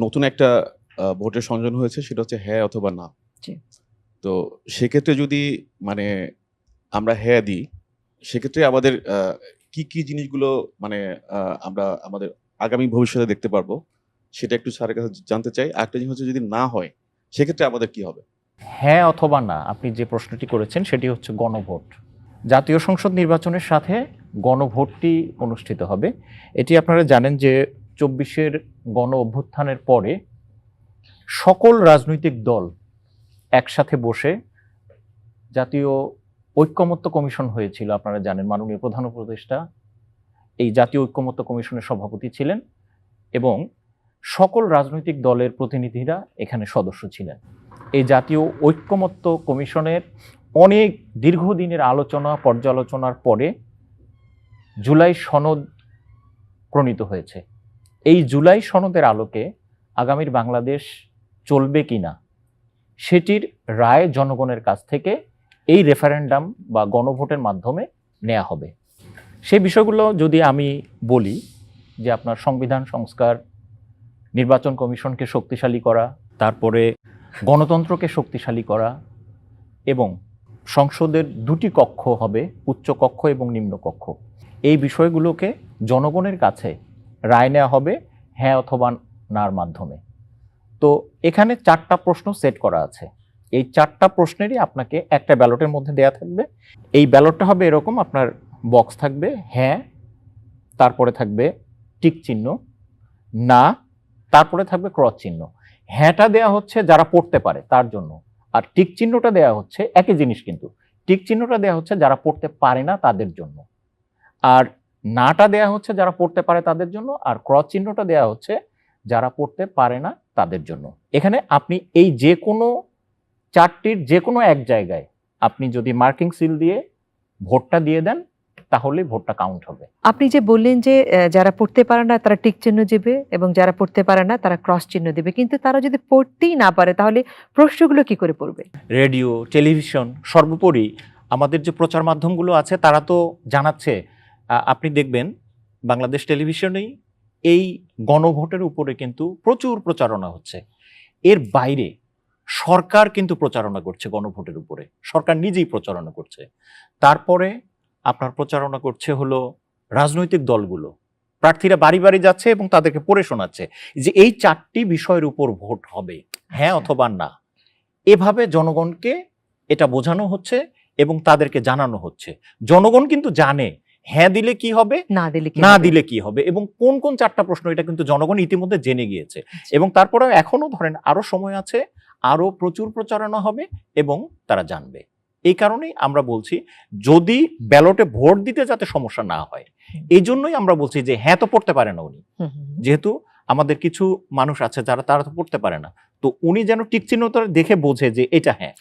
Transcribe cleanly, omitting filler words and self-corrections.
নতুন একটা ভোটের সংযোজন হয়েছে, সেটা হচ্ছে হ্যাঁ অথবা না। জি। তো সেক্ষেত্রে যদি মানে আমরা হ্যাঁ দিই, সেক্ষেত্রে আমাদের কি জিনিসগুলো মানে আমরা আমাদের আগামী ভবিষ্যতে দেখতে পারবো, সেটা একটু স্যারের কাছে জানতে চাই। আরেকটা জিনিস হচ্ছে যদি না হয়, সেক্ষেত্রে আমাদের কি হবে? হ্যাঁ অথবা না, আপনি যে প্রশ্নটি করেছেন সেটি হচ্ছে গণভোট। জাতীয় সংসদ নির্বাচনের সাথে গণভোটটি অনুষ্ঠিত হবে। এটি আপনারা জানেন যে ২৪-এর গণ অভ্যুত্থানের পরে সকল রাজনৈতিক দল একসাথে বসে জাতীয় ঐক্যমত্য কমিশন হয়েছিল। আপনারা জানেন মাননীয় প্রধান উপদেষ্টা এই জাতীয় ঐক্যমত্য কমিশনের সভাপতি ছিলেন এবং সকল রাজনৈতিক দলের প্রতিনিধিরা এখানে সদস্য ছিলেন। এই জাতীয় ঐক্যমত্য কমিশনের অনেক দীর্ঘদিনের আলোচনা পর্যালোচনার পরে জুলাই সনদ প্রণীত হয়েছে। এই জুলাই সনদের আলোকে আগামীর বাংলাদেশ চলবে কিনা সেটির রায় জনগণের কাছ থেকে এই রেফারেন্ডাম বা গণভোটের মাধ্যমে নেওয়া হবে। সেই বিষয়গুলো যদি আমি বলি যে আপনার সংবিধান সংস্কার, নির্বাচন কমিশনকে শক্তিশালী করা, তারপরে গণতন্ত্রকে শক্তিশালী করা এবং সংসদের দুটি কক্ষ হবে, উচ্চ কক্ষ এবং নিম্ন কক্ষ। এই বিষয়গুলোকে জনগণের কাছে রায় নেওয়া হবে হ্যাঁ অথবা নার মাধ্যমে। তো এখানে 4টা প্রশ্ন সেট করা আছে। এই 4টা প্রশ্নেরই আপনাকে একটা ব্যালটের মধ্যে দেয়া থাকবে। এই ব্যালটটা হবে এরকম, আপনার বক্স থাকবে হ্যাঁ, তারপরে থাকবে টিক চিহ্ন, না, তারপরে থাকবে ক্রস চিহ্ন। হ্যাঁটা দেয়া হচ্ছে যারা পড়তে পারে তার জন্য, আর টিক চিহ্নটা দেয়া হচ্ছে একই জিনিস, কিন্তু টিক চিহ্নটা দেয়া হচ্ছে যারা পড়তে পারে না তাদের জন্য, আর নাটা দেয়া হচ্ছে যারা পড়তে পারে তাদের জন্য, আর ক্রস চিহ্নটা দেয়া হচ্ছে যারা পড়তে পারে না তাদের জন্য। এখানে আপনি এই যে কোনো 4টির যে কোনো এক জায়গায় আপনি যদি মার্কিং সিল দিয়ে ভোটটা দিয়ে দেন তাহলে ভোটটা কাউন্ট হবে। আপনি যে বললেন যে যারা পড়তে পারে না তারা টিক চিহ্ন দেবে এবং যারা পড়তে পারে না তারা ক্রস চিহ্ন দেবে, কিন্তু তারা যদি পড়তেই না পারে তাহলে প্রশ্নগুলো কি করে পড়বে? রেডিও, টেলিভিশন, সর্বোপরি আমাদের যে প্রচার মাধ্যমগুলো আছে তারা তো জানাচ্ছে। আপনি দেখবেন বাংলাদেশ টেলিভিশনেই এই গণভোটের উপরে কিন্তু প্রচুর প্রচারণা হচ্ছে। এর বাইরে সরকার কিন্তু প্রচারণা করছে গণভোটের উপরে, সরকার নিজেই প্রচারণা করছে। তারপরে আপনার প্রচারণা করছে হলো রাজনৈতিক দলগুলো, প্রার্থীরা বাড়ি বাড়ি যাচ্ছে এবং তাদেরকে পড়ে শোনাচ্ছে যে এই 4টি বিষয়ের উপর ভোট হবে, হ্যাঁ অথবা না। এভাবে জনগণকে এটা বোঝানো হচ্ছে এবং তাদেরকে জানানো হচ্ছে। জনগণ কিন্তু জানে হ্যাঁ দিলে কি হবে, না দিলে কি না হবে? দিলে কি হবে, এবং কোন কোন 4টা প্রশ্ন এটা কিন্তু জনগণ ইতিমধ্যে জেনে গিয়েছে। এবং তারপরেও এখনো ধরেন আরো সময় আছে, আরো প্রচুর প্রচারণা হবে এবং তারা জানবে। এই কারণেই আমরা বলছি যদি ব্যালটে ভোট দিতে যাতে সমস্যা না হয়, এই জন্যই আমরা বলছি যে হ্যাঁ তো পড়তে পারে না উনি, যেহেতু আমাদের কিছু মানুষ আছে যারা তারা তো পড়তে পারে না, তো উনি যেন টিক চিহ্নটা দেখে বোঝে যে এটা হ্যাঁ।